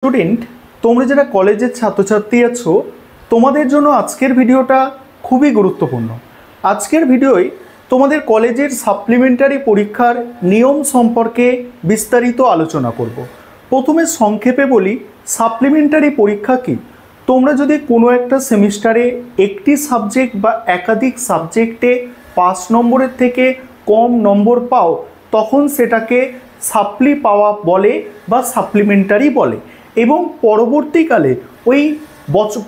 Student, তোমরা যারা কলেজের ছাত্রছাত্রী আছো তোমাদের জন্য আজকের ভিডিওটা খুবই গুরুত্বপূর্ণ। আজকের ভিডিওয় তোমাদের কলেজের সাপ্লিমেন্টারি পরীক্ষার নিয়ম সম্পর্কে বিস্তারিত আলোচনা করব। প্রথমে সংক্ষেপে বলি, সাপ্লিমেন্টারি পরীক্ষা কি। তোমরা যদি কোনো একটা সেমিস্টারে একটি সাবজেক্ট বা একাধিক সাবজেক্টে 5 নম্বরের থেকে কম নম্বর পাও তখন সেটাকে সাপ্লি পাওয়া বলে বা সাপ্লিমেন্টারি বলে। এবং পরবর্তীকালে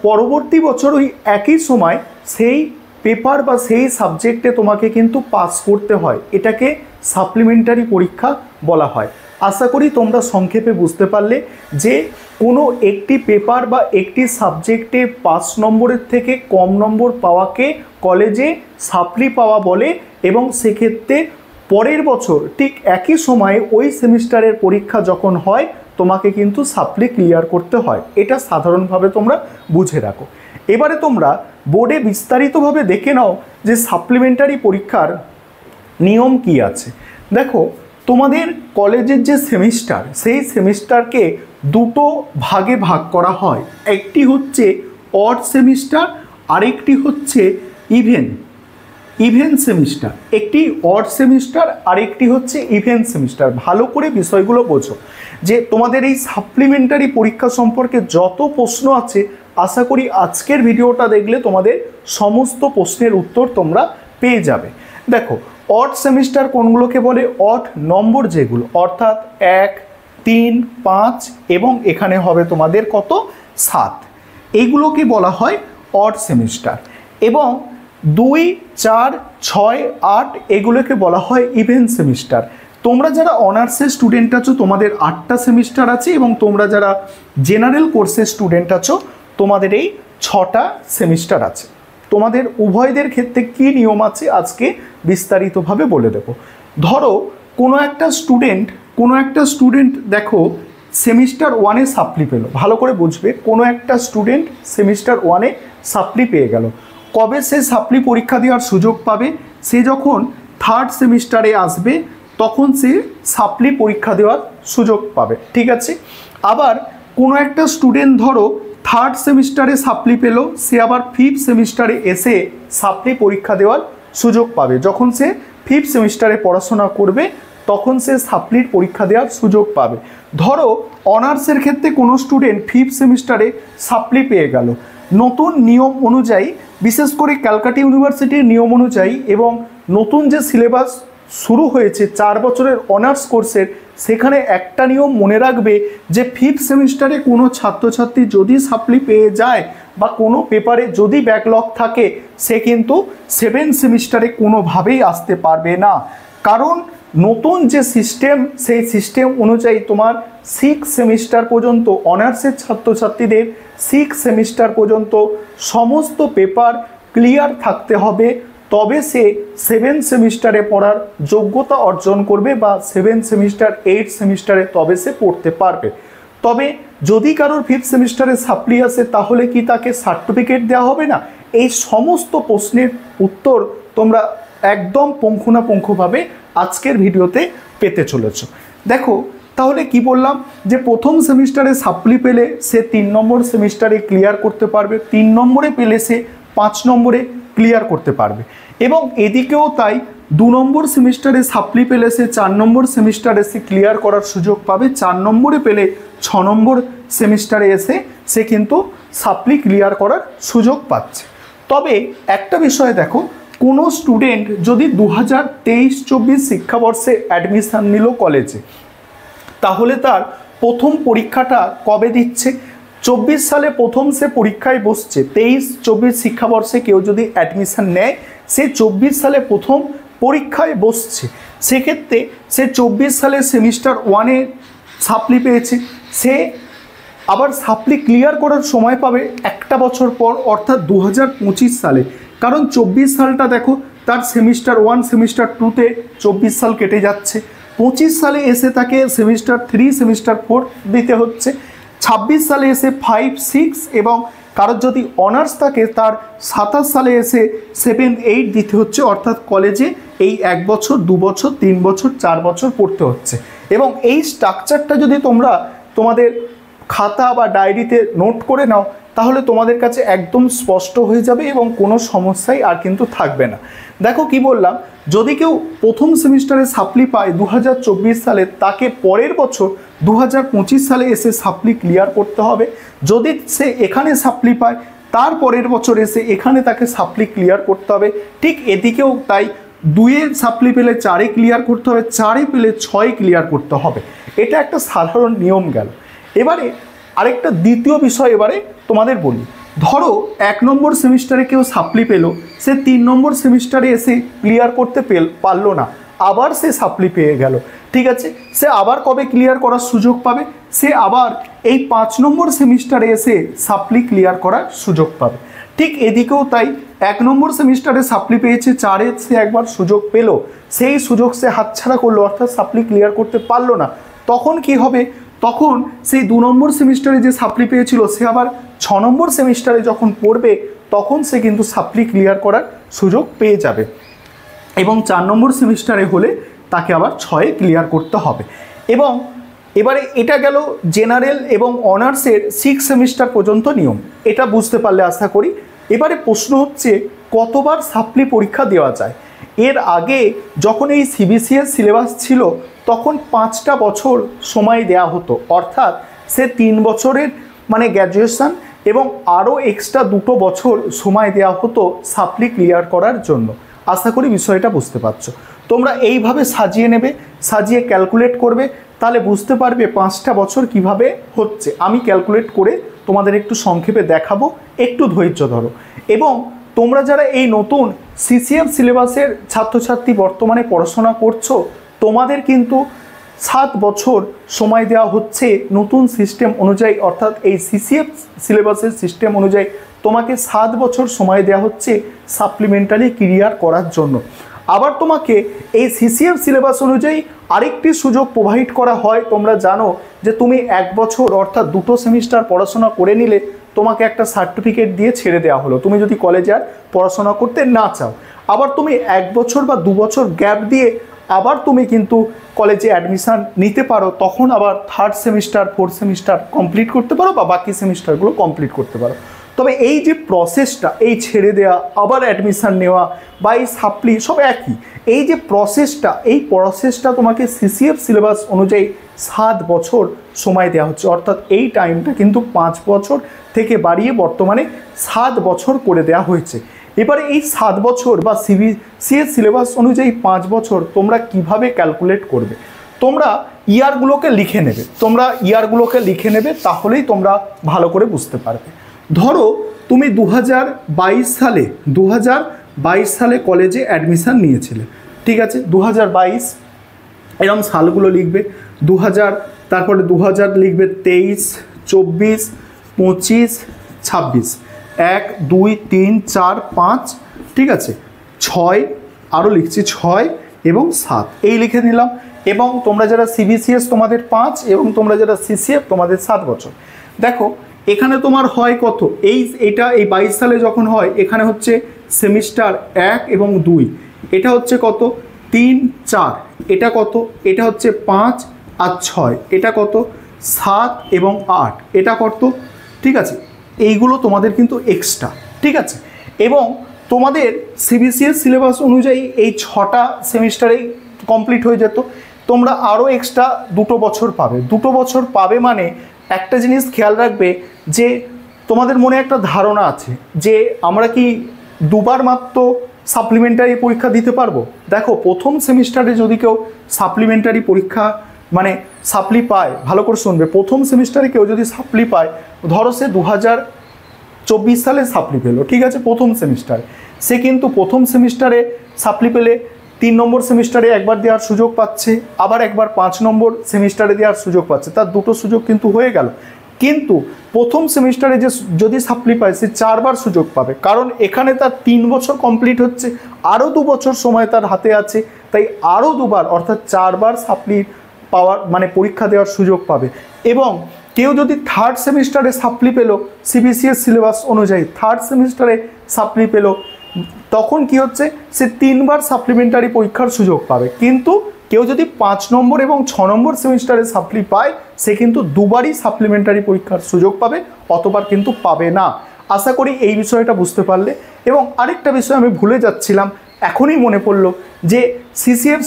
পরবর্তী বছর ওই একই সময় সেই পেপার বা সেই সাবজেক্টে তোমাকে কিন্তু পাস করতে হয়, এটাকে সাপ্লিমেন্টারি পরীক্ষা বলা হয়। আশা করি তোমরা সংক্ষেপে বুঝতে পারলে যে কোনো একটি পেপার বা একটি সাবজেক্টে 5 নম্বরের থেকে কম নম্বর পাওয়াকে কলেজে সাপ্লি পাওয়া বলে এবং সেক্ষেত্রে পরের বছর ঠিক একই সময়ে ওই সেমিস্টারের পরীক্ষা যখন হয় তোমাকে কিন্তু সাপ্লি ক্লিয়ার করতে হয়। এটা সাধারণভাবে তোমরা বুঝে রাখো। এবারে তোমরা বোর্ডে বিস্তারিতভাবে দেখে নাও যে সাপ্লিমেন্টারি পরীক্ষার নিয়ম কি আছে। দেখো, তোমাদের কলেজের যে সেমিস্টার, সেই সেমিস্টারকে দুটো ভাগে ভাগ করা হয়। একটি হচ্ছে অড সেমিস্টার, আরেকটি হচ্ছে ইভেন সেমিস্টার। একটি অড সেমিস্টার আরেকটি হচ্ছে ইভেন সেমিস্টার। ভালো করে বিষয়গুলো বোঝো যে তোমাদের এই সাপ্লিমেন্টারি পরীক্ষা সম্পর্কে যত প্রশ্ন আছে আশা করি আজকের ভিডিওটা দেখলে তোমাদের সমস্ত প্রশ্নের উত্তর তোমরা পেয়ে যাবে। দেখো, অড সেমিস্টার কোনগুলোকে বলে? অড নম্বর যেগুলো, অর্থাৎ 1, 3, 5 এবং এখানে হবে তোমাদের কত? 7। এইগুলোকে বলা হয় অড সেমিস্টার। এবং 2, 4, 6, 8 এগুলোকে বলা হয় ইভেন সেমিস্টার। তোমরা যারা অনার্সের স্টুডেন্ট আছো তোমাদের 8টা সেমিস্টার আছে এবং তোমরা যারা জেনারেল কোর্সের স্টুডেন্ট আছো তোমাদের এই 6টা সেমিস্টার আছে। তোমাদের উভয়দের ক্ষেত্রে কি নিয়ম আছে আজকে বিস্তারিতভাবে বলে দেব। ধরো কোনো একটা স্টুডেন্ট দেখো সেমিস্টার 1-এ সাপ্লি পেলো। ভালো করে বুঝবে, কোনো একটা স্টুডেন্ট সেমিস্টার 1-এ সাপ্লি পেয়ে গেল। কবে সে সাপ্লি পরীক্ষা দেওয়ার সুযোগ পাবে? সে যখন 3rd সেমিস্টারে আসবে তখন সে সাপ্লি পরীক্ষা দেওয়ার সুযোগ পাবে। ঠিক আছে। আবার কোনো একটা স্টুডেন্ট ধরো 3rd সেমিস্টারে সাপ্লি পেল, সে আবার 5th সেমিস্টারে এসে সাপ্লি পরীক্ষা দেওয়ার সুযোগ পাবে। যখন সে 5th সেমিস্টারে পড়াশোনা করবে তখন সে সাপ্লির পরীক্ষা দেওয়ার সুযোগ পাবে। ধরো অনার্সের ক্ষেত্রে কোনো স্টুডেন্ট 5th সেমিস্টারে সাপ্লি পেয়ে গেল। নতুন নিয়ম অনুযায়ী, বিশেষ করে ক্যালকাটা ইউনিভার্সিটির নিয়ম অনুযায়ী এবং নতুন যে সিলেবাস শুরু হয়েছে 4 বছরের অনার্স কোর্সের, সেখানে একটা নিয়ম মনে রাখবে যে 5th সেমিস্টারে কোনো ছাত্রছাত্রী যদি সাপ্লি পেয়ে যায় বা কোনো পেপারে যদি ব্যাকলগ থাকে সে কিন্তু 7th সেমিস্টারে কোনোভাবেই আসতে পারবে না। কারণ নতুন যে সিস্টেম, সেই সিস্টেম অনুযায়ী তোমার 6 সেমিস্টার পর্যন্ত অনার্সের ছাত্রছাত্রীদের 6 সেমিস্টার পর্যন্ত সমস্ত পেপার ক্লিয়ার থাকতে হবে, তবে সে 7th সেমিস্টারে পড়ার যোগ্যতা অর্জন করবে বা 7th সেমিস্টার 8th সেমিস্টারে তবে সে পড়তে পারবে। তবে যদি কারোর 5th সেমিস্টারে সাপ্লি আসে তাহলে কি তাকে সার্টিফিকেট দেওয়া হবে না? এই সমস্ত প্রশ্নের উত্তর তোমরা একদম পুঙ্খানুপুঙ্খভাবে আজকের ভিডিওতে পেতে চলেছো। দেখো তাহলে কি বললাম যে প্রথম সেমিস্টারে সাপ্লি পেলে সে 3 নম্বর সেমিস্টারে ক্লিয়ার করতে পারবে, 3 নম্বরে পেলে সে 5 নম্বরে ক্লিয়ার করতে পারবে। এবং এদিকেও তাই, 2 নম্বর সেমিস্টারে সাপ্লি পেলে সে 4 নম্বর সেমিস্টারে সে ক্লিয়ার করার সুযোগ পাবে, 4 নম্বরে পেলে 6 নম্বর সেমিস্টারে এসে সে কিন্তু সাপ্লি ক্লিয়ার করার সুযোগ পাচ্ছে। তবে একটা বিষয় দেখো, কোনো স্টুডেন্ট যদি 2023-24 শিক্ষাবর্ষে অ্যাডমিশান নিল কলেজে, তাহলে তার প্রথম পরীক্ষাটা কবে দিচ্ছে? 24 সালে প্রথম সে পরীক্ষায় বসছে। 23-24 শিক্ষাবর্ষে কেউ যদি অ্যাডমিশান নেয় সে 24 সালে প্রথম পরীক্ষায় বসছে। সেক্ষেত্রে সে 24 সালে সেমিস্টার 1-এ সাপ্লি পেয়েছে, সে আবার সাপ্লি ক্লিয়ার করার সময় পাবে একটা বছর পর, অর্থাৎ 2025 সালে। কারণ 24 সালটা দেখো তার সেমিস্টার 1 সেমিস্টার 2-তে 24 সাল কেটে যাচ্ছে। 25 সালে এসে তাকে সেমিস্টার 3 সেমিস্টার 4 দিতে হচ্ছে। 26 সালে এসে 5, 6 এবং কারোর যদি অনার্স থাকে তার 27 সালে এসে 7, 8 দিতে হচ্ছে। অর্থাৎ কলেজে এই 1 বছর, 2 বছর, 3 বছর, 4 বছর পড়তে হচ্ছে। এবং এই স্ট্রাকচারটা যদি তোমরা তোমাদের খাতা বা ডায়েরিতে নোট করে নাও, তাহলে তোমাদের কাছে একদম স্পষ্ট হয়ে যাবে এবং কোনো সমস্যাই আর কিন্তু থাকবে না। দেখো কি বললাম, যদি কেউ প্রথম সেমিস্টারে সাপ্লি পায় 2024 সালে, তাকে পরের বছর 2025 সালে এসে সাপ্লি ক্লিয়ার করতে হবে। যদি সে এখানে সাপ্লি পায়, তার পরের বছর এসে এখানে তাকে সাপ্লি ক্লিয়ার করতে হবে। ঠিক এদিকেও তাই, 2-এ সাপ্লি পেলে 4-এ ক্লিয়ার করতে হবে, 4-এ পেলে 6-এ ক্লিয়ার করতে হবে। এটা একটা সাধারণ নিয়ম গেল। এবারে আরেকটা দ্বিতীয় বিষয় এবারে তোমাদের বলি। ধরো 1 নম্বর সেমিস্টারে কেউ সাপ্লি পেলো, সে 3 নম্বর সেমিস্টারে এসে ক্লিয়ার করতে পারলো না, আবার সে সাপ্লি পেয়ে গেল। ঠিক আছে, সে আবার কবে ক্লিয়ার করার সুযোগ পাবে? সে আবার এই 5 নম্বর সেমিস্টারে এসে সাপ্লি ক্লিয়ার করার সুযোগ পাবে। ঠিক এদিকেও তাই, 1 নম্বর সেমিস্টারে সাপ্লি পেয়েছে, 4-এ সে একবার সুযোগ পেল, সেই সুযোগ সে হাতছাড়া করলো, অর্থাৎ সাপ্লি ক্লিয়ার করতে পারলো না। তখন কি হবে? তখন সেই 2 নম্বর সেমিস্টারে যে সাপ্লি পেয়েছিল, সে আবার 6 নম্বর সেমিস্টারে যখন পড়বে, তখন সে কিন্তু সাপ্লি ক্লিয়ার করার সুযোগ পেয়ে যাবে। এবং 4 নম্বর সেমিস্টারে হলে তাকে আবার 6-এ ক্লিয়ার করতে হবে। এবং এবারে এটা গেল জেনারেল এবং অনার্সের 6 সেমিস্টার পর্যন্ত নিয়ম। এটা বুঝতে পারলে আশা করি। এবারে প্রশ্ন হচ্ছে, কতবার সাপ্লি পরীক্ষা দেওয়া যায়? এর আগে যখন এই সিবিসিএস সিলেবাস ছিল, তখন 5টা বছর সময় দেয়া হতো, অর্থাৎ সে 3 বছরের মানে গ্র্যাজুয়েশন এবং আরও এক্সট্রা 2 বছর সময় দেওয়া হতো সাপ্লি ক্লিয়ার করার জন্য। আশা করি বিষয়টা বুঝতে পারছো। তোমরা এইভাবে সাজিয়ে নেবে, সাজিয়ে ক্যালকুলেট করবে, তাহলে বুঝতে পারবে 5টা বছর কিভাবে হচ্ছে। আমি ক্যালকুলেট করে তোমাদের একটু সংক্ষেপে দেখাবো, একটু ধৈর্য ধরো। এবং তোমরা যারা এই নতুন সিসিএফ সিলেবাসের ছাত্রছাত্রী বর্তমানে পড়াশোনা করছো, তোমাদের কিন্তু 7 বছর সময় দেওয়া হচ্ছে নতুন সিস্টেম অনুযায়ী, অর্থাৎ এই সিসিএফ সিলেবাসের সিস্টেম অনুযায়ী তোমাকে 7 বছর সময় দেওয়া হচ্ছে সাপ্লিমেন্টারি ক্লিয়ার করার জন্য। আবার তোমাকে এই সিসিএফ সিলেবাস অনুযায়ী আরেকটি সুযোগ প্রোভাইড করা হয়। তোমরা জানো যে তুমি 1 বছর অর্থাৎ 2 সেমিস্টার পড়াশোনা করে নিলে তোমাকে একটা সার্টিফিকেট দিয়ে ছেড়ে দেওয়া হলো, তুমি যদি কলেজে আর পড়াশোনা করতে না চাও। আবার তুমি 1 বছর বা 2 বছর গ্যাপ দিয়ে আবার তুমি কিন্তু কলেজে অ্যাডমিশান নিতে পারো, তখন আবার 3rd semester 4th semester complete করতে পারো বা বাকি সেমিস্টারগুলো কমপ্লিট করতে পারো। তবে এই যে প্রসেসটা, এই ছেড়ে দেওয়া আবার অ্যাডমিশান নেওয়া বা এই সাপ্লি সব একই, এই যে প্রসেসটা, এই প্রসেসটা তোমাকে সিসিএফ সিলেবাস অনুযায়ী 7 বছর সময় দেওয়া হচ্ছে, অর্থাৎ এই টাইমটা কিন্তু 5 বছর থেকে বাড়িয়ে বর্তমানে 7 বছর করে দেওয়া হয়েছে। এবারে এই 7 বছর বা সিবিসিএস সিলেবাস অনুযায়ী 5 বছর তোমরা কিভাবে ক্যালকুলেট করবে? তোমরা ইয়ারগুলোকে লিখে নেবে, তাহলেই তোমরা ভালো করে বুঝতে পারবে। ধরো তুমি 2022 সালে কলেজে অ্যাডমিশান নিয়েছিলে, ঠিক আছে? 2022 এরকম সালগুলো লিখবে, 2000, তারপরে 2000 লিখবে 23, 24, 25, 26, 1, 2, 3, 4, 5, ঠিক আছে, 6 আরও লিখছি 6 এবং 7, এই লিখে নিলাম। এবং তোমরা যারা সিবিসিএস তোমাদের 5 এবং তোমরা যারা সিসিএফ তোমাদের 7 বছর। দেখো এখানে তোমার হয় কত, এই 22 সালে যখন হয়, এখানে হচ্ছে সেমিস্টার 1 এবং 2, এটা হচ্ছে কত 3, 4, এটা কত, এটা হচ্ছে 5 আর 6, এটা কত 7 এবং 8, এটা কত, ঠিক আছে? এইগুলো তোমাদের কিন্তু এক্সট্রা, ঠিক আছে? এবং তোমাদের সিবিসিএস সিলেবাস অনুযায়ী এই 6টা সেমিস্টারেই কমপ্লিট হয়ে যেত, তোমরা আরও এক্সট্রা 2 বছর পাবে। 2 বছর পাবে মানে একটা জিনিস খেয়াল রাখবে যে তোমাদের মনে একটা ধারণা আছে যে আমরা কি 2বার মাত্র সাপ্লিমেন্টারি পরীক্ষা দিতে পারবো। দেখো প্রথম সেমিস্টারে যদি কেউ সাপ্লিমেন্টারি পরীক্ষা মানে সাপ্লি পায়, ভালো করে শুনবে, প্রথম সেমিস্টারে কেউ যদি সাপ্লি পায়, ধরো সে 2024 সালে সাপ্লি পেলো, ঠিক আছে, প্রথম সেমিস্টারে, সে কিন্তু প্রথম সেমিস্টারে সাপ্লি পেলে 3 নম্বর সেমিস্টারে একবার দেওয়ার সুযোগ পাচ্ছে, আবার একবার 5 নম্বর সেমিস্টারে দেওয়ার সুযোগ পাচ্ছে, তার 2টো সুযোগ কিন্তু হয়ে গেল। কিন্তু প্রথম সেমিস্টারে যে যদি সাপ্লি পায়, সে 4বার সুযোগ পাবে, কারণ এখানে তার 3 বছর কমপ্লিট হচ্ছে, আরও 2 বছর সময় তার হাতে আছে, তাই আরও 2বার অর্থাৎ 4বার সাপ্লি পাওয়ার মানে পরীক্ষা দেওয়ার সুযোগ পাবে। এবং কেউ যদি 3rd সেমিস্টারে সাপ্লি পেলো সিবিসিএস সিলেবাস অনুযায়ী, 3rd সেমিস্টারে সাপ্লি পেলো, তখন কি হচ্ছে, সে 3বার সাপ্লিমেন্টারি পরীক্ষার সুযোগ পাবে, কিন্তু কেউ যদি 5 নম্বর এবং 6 নম্বর সেমিস্টারে সাপ্লি পায় সে কিন্তু দুবারই সাপ্লিমেন্টারি পরীক্ষার সুযোগ পাবে, অতবার কিন্তু পাবে না। আশা করি এই বিষয়টা বুঝতে পারলে। এবং আরেকটা বিষয় আমি ভুলে যাচ্ছিলাম, এখনই মনে পড়লো যে সিসিএফ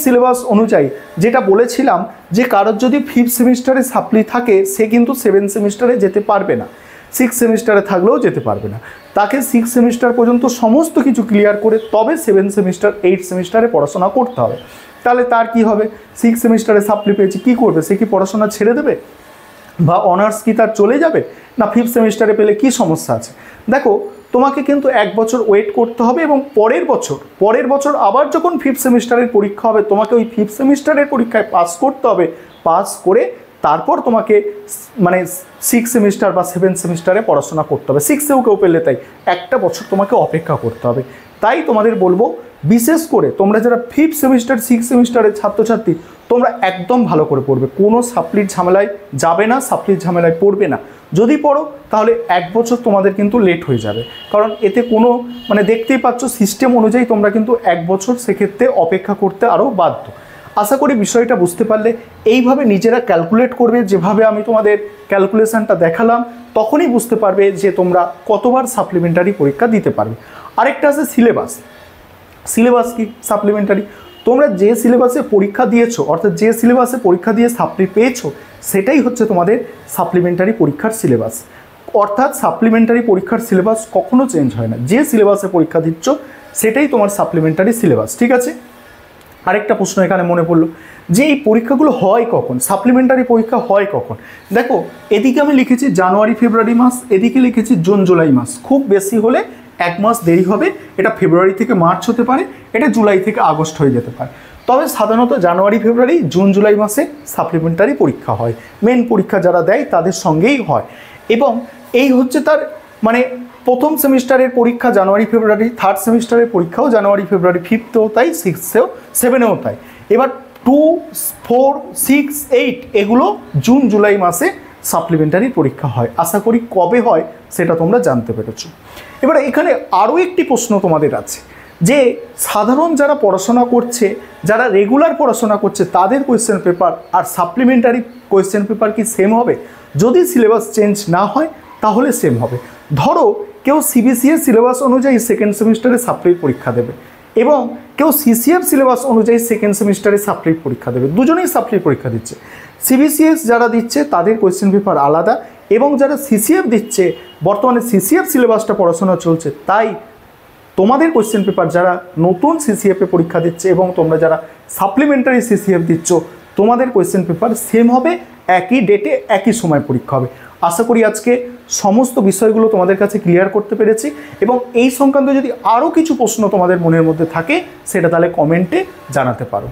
সিলেবাস অনুযায়ী যেটা বলেছিলাম যে কারোর যদি 5th সেমিস্টারে সাপ্লি থাকে সে কিন্তু 7th সেমিস্টারে যেতে পারবে না, 6th সেমিস্টারে থাকলেও যেতে পারবে না। তাকে 6th সেমিস্টার পর্যন্ত সমস্ত কিছু ক্লিয়ার করে তবে 7th সেমিস্টার 8th সেমিস্টারে পড়াশোনা করতে হবে। তাহলে তার কি হবে, 6th সেমিস্টারে সাপ্লি পেয়েছে কী করবে, সে কি পড়াশোনা ছেড়ে দেবে বা অনার্স কি তার চলে যাবে না? 5th সেমিস্টারে পেলে কি সমস্যা আছে? দেখো তোমাকে কিন্তু 1 বছর ওয়েট করতে হবে এবং পরের বছর আবার যখন 5th সেমিস্টারের পরীক্ষা হবে তোমাকে ওই 5th সেমিস্টারের পরীক্ষায় পাস করতে হবে। পাস করে তারপর তোমাকে মানে 6th সেমিস্টার বা 7th সেমিস্টারে পড়াশোনা করতে হবে। 6th-এও কেউ পেলে তাই 1টা বছর তোমাকে অপেক্ষা করতে হবে। তাই তোমাদের বলবো বিশেষ করে তোমরা যারা 5th সেমিস্টার 6th সেমিস্টারের ছাত্রছাত্রী তোমরা একদম ভালো করে পড়বে, কোনো সাপ্লির ঝামেলায় যাবে না, সাপ্লির ঝামেলায় পড়বে না। যদি পড়ো তাহলে 1 বছর তোমাদের কিন্তু লেট হয়ে যাবে, কারণ এতে কোনো মানে দেখতেই পাচ্ছ সিস্টেম অনুযায়ী তোমরা কিন্তু 1 বছর সেক্ষেত্রে অপেক্ষা করতে আরও বাধ্য। আশা করি বিষয়টা বুঝতে পারলে। এইভাবে নিজেরা ক্যালকুলেট করবে, যেভাবে আমি তোমাদের ক্যালকুলেশনটা দেখালাম তখনই বুঝতে পারবে যে তোমরা কতবার সাপ্লিমেন্টারি পরীক্ষা দিতে পারবে। আরেকটা আছে সিলেবাস কি সাপ্লিমেন্টারি, তোমরা যে সিলেবাসে পরীক্ষা দিয়েছো অর্থাৎ যে সিলেবাসে পরীক্ষা দিয়ে সাপ্লি পেয়েছো সেটাই হচ্ছে তোমাদের সাপ্লিমেন্টারি পরীক্ষার সিলেবাস। অর্থাৎ সাপ্লিমেন্টারি পরীক্ষার সিলেবাস কখনো চেঞ্জ হয় না, যে সিলেবাসে পরীক্ষা দিচ্ছ সেটাই তোমার সাপ্লিমেন্টারি সিলেবাস। ঠিক আছে, আরেকটা প্রশ্ন এখানে মনে পড়লো যে এই পরীক্ষাগুলো হয় কখন, সাপ্লিমেন্টারি পরীক্ষা হয় কখন? দেখো এদিকে আমি লিখেছি জানুয়ারি ফেব্রুয়ারি মাস, এদিকে লিখেছি জুন জুলাই মাস। খুব বেশি হলে 1 মাস দেরি হবে, এটা ফেব্রুয়ারি থেকে মার্চ হতে পারে, এটা জুলাই থেকে আগস্ট হয়ে যেতে পারে। তবে সাধারণত জানুয়ারি ফেব্রুয়ারি জুন জুলাই মাসে সাপ্লিমেন্টারি পরীক্ষা হয়, মেন পরীক্ষা যারা দেয় তাদের সঙ্গেই হয়। এবং এই হচ্ছে তার মানে প্রথম সেমিস্টারের পরীক্ষা জানুয়ারি ফেব্রুয়ারি, 3rd সেমিস্টারের পরীক্ষাও জানুয়ারি ফেব্রুয়ারি, 5th-এও তাই, 6th-এও, 7-এও তাই। এবার 2, 4, 6, 8 এগুলো জুন জুলাই মাসে সাপ্লিমেন্টারি পরীক্ষা হয়। আশা করি কবে হয় সেটা তোমরা জানতে পেরেছো। এবার এখানে আরও একটি প্রশ্ন তোমাদের আছে যে সাধারণ যারা পড়াশোনা করছে, যারা রেগুলার পড়াশোনা করছে তাদের কোয়েশ্চেন পেপার আর সাপ্লিমেন্টারি কোয়েশ্চেন পেপার কি সেম হবে? যদি সিলেবাস চেঞ্জ না হয় তাহলে সেম হবে। ধরো কেউ সিবিসিএস সিলেবাস অনুযায়ী 2nd সেমিস্টারে সাপ্লির পরীক্ষা দেবে এবং কেউ সিসিএফ সিলেবাস অনুযায়ী 2nd সেমিস্টারে সাপ্লির পরীক্ষা দেবে, দুজনেই সাপ্লির পরীক্ষা দিচ্ছে। সিবিসিএস যারা দিচ্ছে তাদের কোয়েশ্চেন পেপার আলাদা এবং যারা সিসিএফ দিচ্ছে বর্তমানে সিসিএফ সিলেবাসটা পড়াশোনা চলছে, তাই তোমাদের কোয়েশ্চেন পেপার যারা নতুন সিসিএফে পরীক্ষা দিচ্ছে এবং তোমরা যারা সাপ্লিমেন্টারি সিসিএফ দিচ্ছ তোমাদের কোয়েশ্চেন পেপার সেম হবে, একই ডেটে একই সময় পরীক্ষা হবে। আশা করি আজকে সমস্ত বিষয়গুলো তোমাদের কাছে ক্লিয়ার করতে পেরেছি এবং এই সংক্রান্ত যদি আরও কিছু প্রশ্ন তোমাদের মনের মধ্যে থাকে সেটা তাহলে কমেন্টে জানাতে পারো।